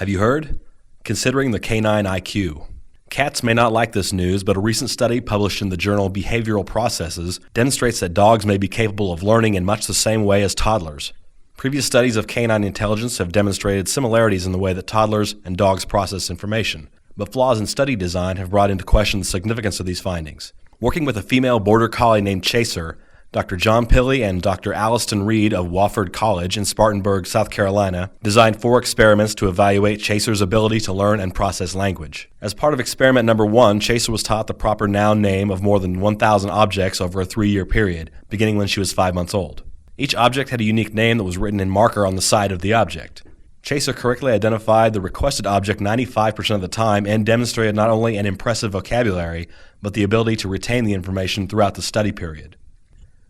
Have you heard? Considering the canine IQ. Cats may not like this news, but a recent study published in the journal Behavioral Processes demonstrates that dogs may be capable of learning in much the same way as toddlers. Previous studies of canine intelligence have demonstrated similarities in the way that toddlers and dogs process information, but flaws in study design have brought into question the significance of these findings. Working with a female border collie named Chaser, Dr. John Pilley and Dr. Alliston Reed of Wofford College in Spartanburg, South Carolina, designed 4 experiments to evaluate Chaser's ability to learn and process language. As part of experiment number 1, Chaser was taught the proper noun name of more than 1,000 objects over a 3-year period, beginning when she was 5 months old. Each object had a unique name that was written in marker on the side of the object. Chaser correctly identified the requested object 95% of the time and demonstrated not only an impressive vocabulary, but the ability to retain the information throughout the study period.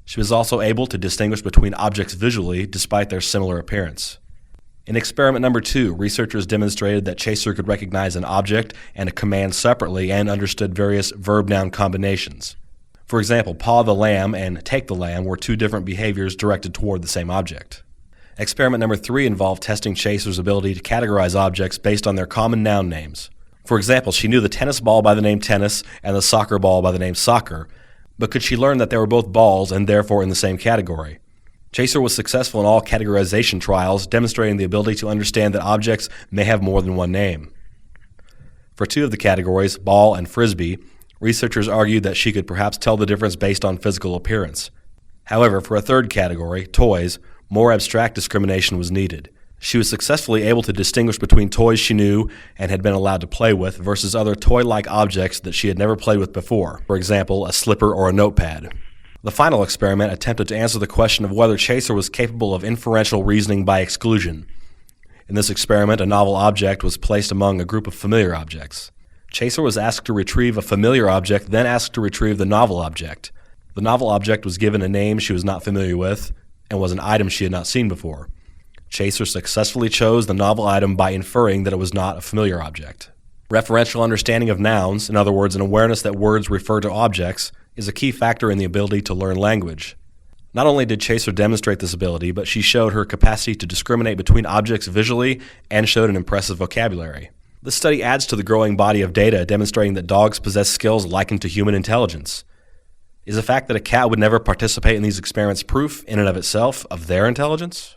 She was also able to distinguish between objects visually despite their similar appearance. In experiment number 2, researchers demonstrated that Chaser could recognize an object and a command separately and understood various verb-noun combinations. For example, paw the lamb and take the lamb were 2 different behaviors directed toward the same object. Experiment number 3 involved testing Chaser's ability to categorize objects based on their common noun names. For example, she knew the tennis ball by the name tennis and the soccer ball by the name soccer, but could she learn that they were both balls and therefore in the same category? Chaser was successful in all categorization trials, demonstrating the ability to understand that objects may have more than one name. For 2 of the categories, ball and frisbee, researchers argued that she could perhaps tell the difference based on physical appearance. However, for a 3rd category, toys, more abstract discrimination was needed. She was successfully able to distinguish between toys she knew and had been allowed to play with versus other toy-like objects that she had never played with before, for example, a slipper or a notepad. The final experiment attempted to answer the question of whether Chaser was capable of inferential reasoning by exclusion. In this experiment, a novel object was placed among a group of familiar objects. Chaser was asked to retrieve a familiar object, then asked to retrieve the novel object. The novel object was given a name she was not familiar with and was an item she had not seen before. Chaser successfully chose the novel item by inferring that it was not a familiar object. Referential understanding of nouns, in other words, an awareness that words refer to objects, is a key factor in the ability to learn language. Not only did Chaser demonstrate this ability, but she showed her capacity to discriminate between objects visually and showed an impressive vocabulary. This study adds to the growing body of data demonstrating that dogs possess skills likened to human intelligence. Is the fact that a cat would never participate in these experiments proof, in and of itself, of their intelligence?